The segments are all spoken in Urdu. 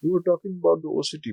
We were talking about the OCD,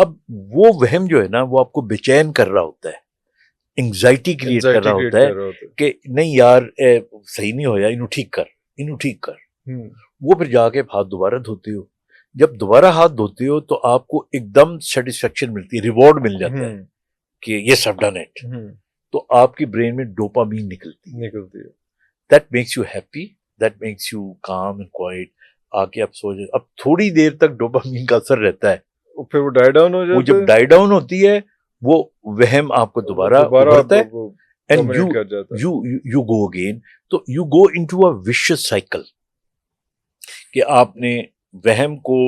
اب وہ وہم جو ہے نا وہ آپ کو بے چین کر رہا ہوتا ہے, انگزائٹی کریٹ کر رہا ہوتا ہے کہ نہیں یار صحیح نہیں ہویا, انہوں ٹھیک کر. وہ پھر جا کے ہاتھ دوبارہ دھوتے ہو. جب دوبارہ ہاتھ دھوتے ہو تو آپ کو ایک دم سیٹسفیکشن ملتی ہے, ریوارڈ مل جاتا ہے کہ yes I have done it. تو آپ کی برین میں ڈوپامین نکلتی ہے. That makes you happy, that makes you calm and quiet. آ کے آپ سو جائے. اب تھوڑی دیر تک ڈوپامین کا اثر رہتا ہے, پھر وہ ڈائی ڈاؤن ہو جاتا ہے. وہ جب ڈائی ڈاؤن ہوتی ہے وہ وہم آپ کو دوبارہ ابھرتا ہے اینڈ یو گو اگین. تو you go into a vicious cycle کہ آپ نے وہم کو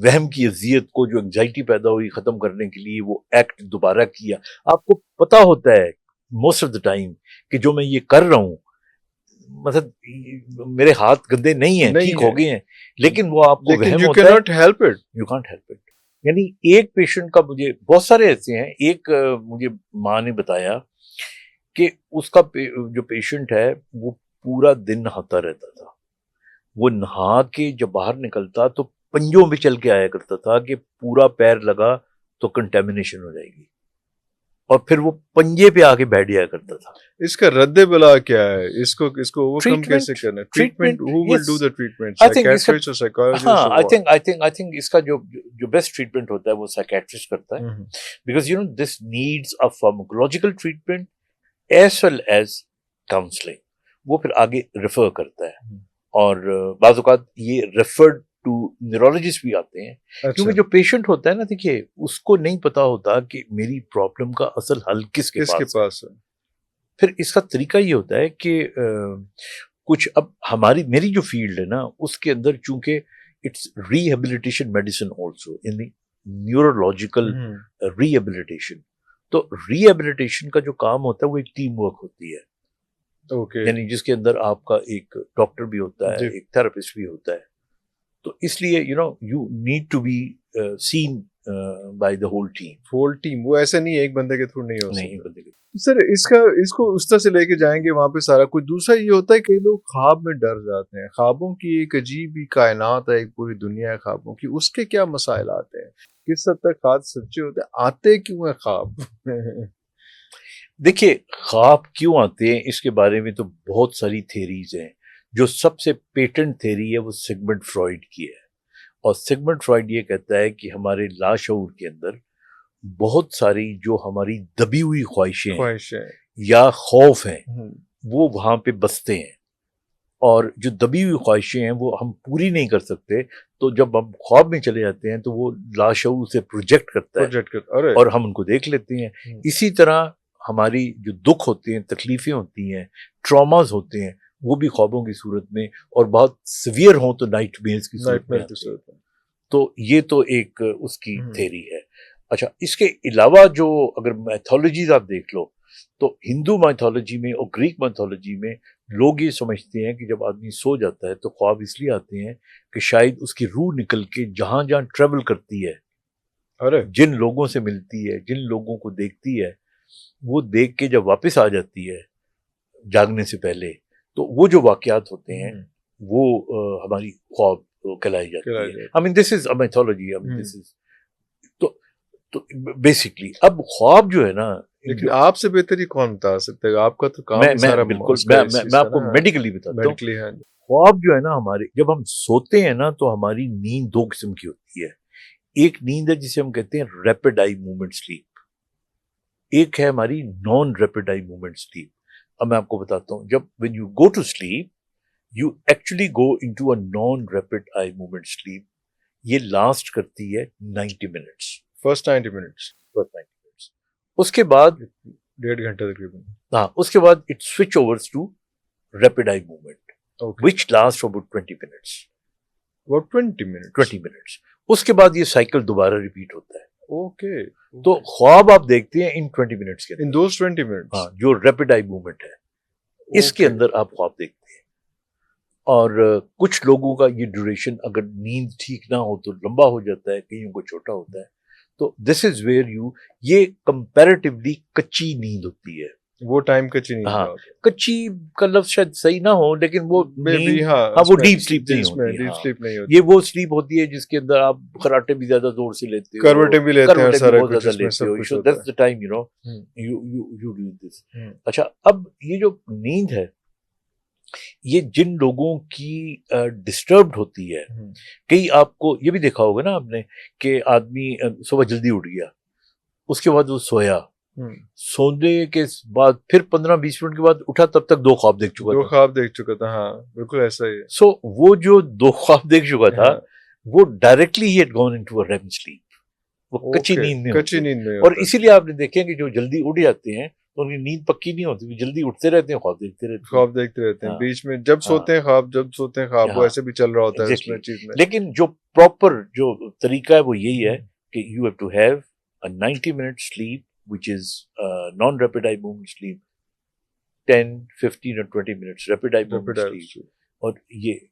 وہم کی اذیت کو جو انگزائٹی پیدا ہوئی ختم کرنے کے لیے وہ ایکٹ دوبارہ کیا. آپ کو پتا ہوتا ہے موسٹ آف دا ٹائم کہ جو میں یہ کر رہا ہوں مطلب میرے ہاتھ گندے نہیں ہیں, ٹھیک ہو گئے ہیں, لیکن وہ آپ کو وہم ہوتا ہے, یو کانٹ ہیلپ اٹ. یعنی ایک پیشنٹ کا, مجھے بہت سارے ایسے ہیں, ایک مجھے ماں نے بتایا کہ اس کا جو پیشنٹ ہے وہ پورا دن نہاتا رہتا تھا. وہ نہا کے جب باہر نکلتا تو پنجوں میں چل کے آیا کرتا تھا کہ پورا پیر لگا تو کنٹامینیشن ہو جائے گی, اور پھر وہ پنجے پہ آ کے بیٹھ جایا کرتا تھا. اس کا رد بلا کیا ہے, اس کو اوورکم کیسے کرنا ہے؟ Treatment, who will do the treatment? Psychiatrist or psychologist? ہاں, I think اس کا جو بیسٹ ٹریٹمنٹ ہوتا ہے وہ سائیکیٹرسٹ کرتا ہے, because you know this needs a pharmacological treatment as well as counselling. وہ پھر آگے ریفر کرتا ہے, اور بعض اوقات یہ ریفرڈ ٹو نیورولوجسٹ بھی آتے ہیں, کیونکہ جو پیشنٹ ہوتا ہے نا, دیکھیے اس کو نہیں پتا ہوتا کہ میری پرابلم کا اصل حل کس کے پاس ہے. پھر اس کا طریقہ یہ ہوتا ہے کہ کچھ اب میری جو فیلڈ ہے نا اس کے اندر چونکہ it's rehabilitation medicine also in the neurological rehabilitation. تو ریہیبلیٹیشن کا جو کام ہوتا ہے وہ ایک ٹیم ورک ہوتی ہے, یعنی جس کے اندر آپ کا ایک ڈاکٹر بھی ہوتا ہے, ایک تھراپسٹ بھی ہوتا ہے. تو اس لیے you need to be seen by the whole team. وہ ایسا نہیں ہے ایک بندے کے تھرو نہیں ہو سکتا. سر اس کو اس طرح سے لے کے جائیں گے وہاں پہ سارا کچھ. دوسرا یہ ہوتا ہے کہ لوگ خواب میں ڈر جاتے ہیں. خوابوں کی ایک عجیب ہی کائنات ہے, ایک پوری دنیا ہے خوابوں کی. اس کے کیا مسائل آتے ہیں, کس حد تک خواب سچے ہوتے ہیں, آتے کیوں ہیں خواب؟ دیکھیے خواب کیوں آتے ہیں اس کے بارے میں تو بہت ساری تھیریز ہیں. جو سب سے پیٹنٹ تھیری ہے وہ سگمنڈ فرائڈ کی ہے, اور سگمنڈ فرائڈ یہ کہتا ہے کہ ہمارے لاشعور کے اندر بہت ساری جو ہماری دبی ہوئی خواہشیں یا خوف ہیں وہ وہاں پہ بستے ہیں, اور جو دبی ہوئی خواہشیں ہیں وہ ہم پوری نہیں کر سکتے. تو جب ہم خواب میں چلے جاتے ہیں تو وہ لاشعور سے پروجیکٹ کرتا ہے اور ہم ان کو دیکھ لیتے ہیں. اسی طرح ہماری جو دکھ ہوتے ہیں, تکلیفیں ہوتی ہیں, ٹراماز ہوتے ہیں, وہ بھی خوابوں کی صورت میں, اور بہت سیویئر ہوں تو نائٹ میئرز کی صورت میں. تو یہ تو ایک اس کی تھیری ہے. اچھا, اس کے علاوہ جو اگر میتھولوجیز آپ دیکھ لو تو ہندو میتھولوجی میں اور گریک میتھولوجی میں لوگ یہ سمجھتے ہیں کہ جب آدمی سو جاتا ہے تو خواب اس لیے آتے ہیں کہ شاید اس کی روح نکل کے جہاں جہاں ٹریول کرتی ہے, جن لوگوں سے ملتی ہے, جن لوگوں کو دیکھتی ہے, وہ دیکھ کے جب واپس آ جاتی ہے جاگنے سے پہلے, تو وہ جو واقعات ہوتے ہیں وہ ہماری خواب کہلائی جاتی ہے. I mean this is a mythology. I mean this is تو بیسکلی اب خواب جو ہے نا, لیکن آپ سے بہتر ہی کون بتا سکتا ہے, آپ کا تو کام سارا. بالکل میں آپ کو میڈیکلی بتاتا ہوں. خواب جو ہے نا ہمارے, جب ہم سوتے ہیں نا تو ہماری نیند دو قسم کی ہوتی ہے. ایک نیند ہے جسے ہم کہتے ہیں ریپڈ آئی موومنٹ سلیپ, ایک ہے ہماری naan rapid eye movement sleep. اب میں آپ کو بتاتا ہوں, جب when you go to sleep you actually go into a non rapid eye movement sleep. یہ لاسٹ کرتی ہے 90 منٹس, فرسٹ 90 منٹس. اس کے بعد 1.5 گھنٹہ تقریباً. ہاں, اس کے بعد it switch overs to rapid eye movement which lasts for about 20 minutes. About 20 minutes. اس کے بعد یہ سائیکل دوبارہ ریپیٹ ہوتا ہے. اوکے. تو خواب آپ دیکھتے ہیں ان 20 منٹس کے, ان those 20 minutes. ہاں, جو ریپڈ آئی موومنٹ ہے اس کے اندر آپ خواب دیکھتے ہیں. اور کچھ لوگوں کا یہ ڈیوریشن اگر نیند ٹھیک نہ ہو تو لمبا ہو جاتا ہے, کئیوں کو چھوٹا ہوتا ہے. تو دس از ویئر یہ کمپیریٹیولی کچی نیند ہوتی ہے. وہ ٹائم کچی نیند ہاں کا ہوتا ہے. کچی کا لفظ شاید صحیح نہ ہو لیکن وہ Maybe نیند ہاں ہاں اس وہ میں ڈیپ سلیپ نہیں اس میں ہوتی. ڈیپ ہاں سلیپ نہیں ہوتی. یہ وہ سلیپ ہوتی ہے جس کے اندر آپ خراٹے بھی زیادہ زور سے لیتے ہو, کروٹیں بھی لیتے ہیں اور کروٹیں بھی سارا بہت کچھ زیادہ اس میں لیتے سب ہو. کچھ So ہوتا that's the time ہے. you do this. ہوں. اچھا اب یہ جو نیند ہے یہ جن لوگوں کی ڈسٹربڈ ہوتی ہے, ہوں. کئی آپ کو یہ بھی دیکھا ہوگا نا آپ نے کہ آدمی صبح جلدی اٹھ گیا, اس کے بعد وہ سویا, ہوں. سونے کے بعد پھر 15-20 منٹ کے بعد اٹھا, تب تک 2 خواب دیکھ چکا دو تھا. خواب دیکھ چکا تھا. ہاں بالکل ایسا ہی ہے. سو وہ جو 2 خواب دیکھ چکا تھا ہاں وہ ڈائریکٹلی ہی had gone into REM sleep. وہ کچی اوکے نیند میں کچی ہوتی ہے. نیند میں اور ہوتا ہے. اسی لیے آپ نے دیکھا کہ جو جلدی اٹھ جاتے ہیں تو ان کی نیند پکی نہیں ہوتی, وہ جلدی اٹھتے رہتے ہیں, خواب دیکھتے رہتے ہیں. خواب دیکھتے رہتے ہیں ہاں بیچ میں, جب سوتے ہیں خواب, جب سوتے ہیں خواب, وہ ہاں ایسے بھی چل رہا ہوتا ہے اس ایگزیکٹلی. میں چیز میں. لیکن جو پراپر جو طریقہ ہے وہ یہی ہے کہ you have to have a 90-minute sleep which is non-rapid eye movement sleep, 10, 15 or 20 minutes rapid eye movement sleep, اور یہ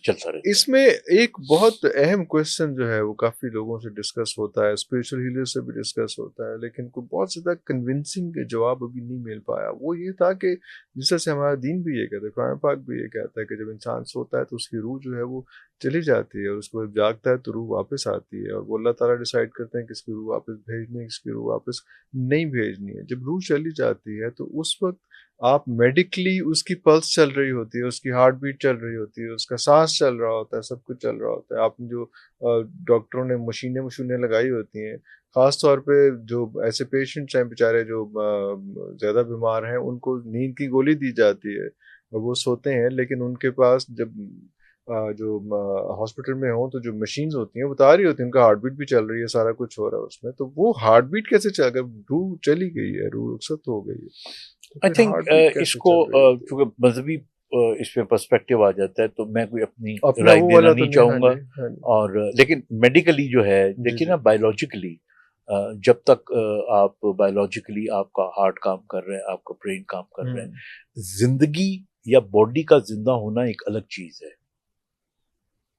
چلتا رہتا ہے. اس میں ایک بہت اہم کوشچن جو ہے وہ کافی لوگوں سے ڈسکس ہوتا ہے, اسپریچول ہیلر سے بھی ڈسکس ہوتا ہے, لیکن کوئی بہت زیادہ کنونسنگ جواب ابھی نہیں مل پایا. وہ یہ تھا کہ جس طرح سے ہمارا دین بھی یہ کہتا ہے, قرآن پاک بھی یہ کہتا ہے کہ جب انسان سوتا ہے تو اس کی روح جو ہے وہ چلی جاتی ہے, اور اس کو جب جاگتا ہے تو روح واپس آتی ہے, اور وہ اللہ تعالیٰ ڈیسائیڈ کرتے ہیں کہ اس کی روح واپس بھیجنی ہے, کس کی روح واپس نہیں بھیجنی ہے. جب روح چلی جاتی ہے تو اس وقت آپ میڈیکلی اس کی پلس چل رہی ہوتی ہے, اس کی ہارٹ بیٹ چل رہی ہوتی ہے, اس کا سانس چل رہا ہوتا ہے, سب کچھ چل رہا ہوتا ہے. آپ نے جو ڈاکٹروں نے مشینیں لگائی ہوتی ہیں, خاص طور پہ جو ایسے پیشنٹس ہیں بیچارے جو زیادہ بیمار ہیں, ان کو نیند کی گولی دی جاتی ہے اور وہ سوتے ہیں, لیکن ان کے پاس جب جو ہاسپٹل میں ہوں تو جو مشینز ہوتی ہیں بتا رہی ہوتی ہیں ان کا ہارٹ بیٹ بھی چل رہی ہے, سارا کچھ ہو رہا ہے اس میں. تو وہ ہارٹ بیٹ کیسے چل, اگر روح چلی گئی ہے, روح رخصت ہو گئی ہے, آئی تھنک اس کو چونکہ مذہبی اس پہ پرسپیکٹو آ جاتا ہے تو میں کوئی اپنی رائے دینا نہیں چاہوں گا. اور لیکن میڈیکلی جو ہے دیکھیے نا, بایولوجیکلی جب تک آپ بایولوجیکلی آپ کا ہارٹ کام کر رہے ہیں, آپ کا برین کام کر رہے ہیں, زندگی یا باڈی کا زندہ ہونا ایک الگ چیز ہے.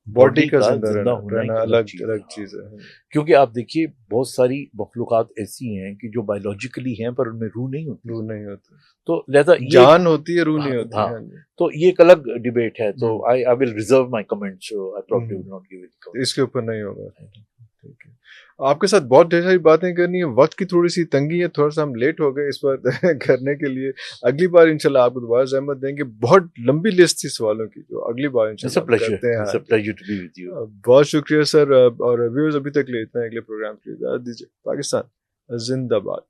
باڈی کا زندہ رہنا الگ چیز ہے. کیونکہ آپ دیکھیے بہت ساری مخلوقات ایسی ہیں کہ جو بایولوجیکلی ہیں پر ان میں روح نہیں ہوتی, تو لہذا جان ہوتی ہے, روح نہیں ہوتی. ہاں تو یہ ایک الگ ڈیبیٹ ہے, تو I will reserve my comments, so I probably will not give it comments. اس کے اوپر نہیں ہوگا. ٹھیک ہے, آپ کے ساتھ بہت ڈھیر ساری باتیں کرنی ہے, وقت کی تھوڑی سی تنگی ہے, تھوڑا سا ہم لیٹ ہو گئے اس بار کرنے کے لیے. اگلی بار انشاءاللہ آپ کو دوبارہ زحمت دیں گے. بہت لمبی لسٹ تھی سوالوں کی جو اگلی بار انشاءاللہ کرتے ہیں. بہت شکریہ سر, اور ویورز ابھی تک لیتے ہیں, اگلے پروگرام کے لیے اجازت دیجیے. پاکستان زندہ باد.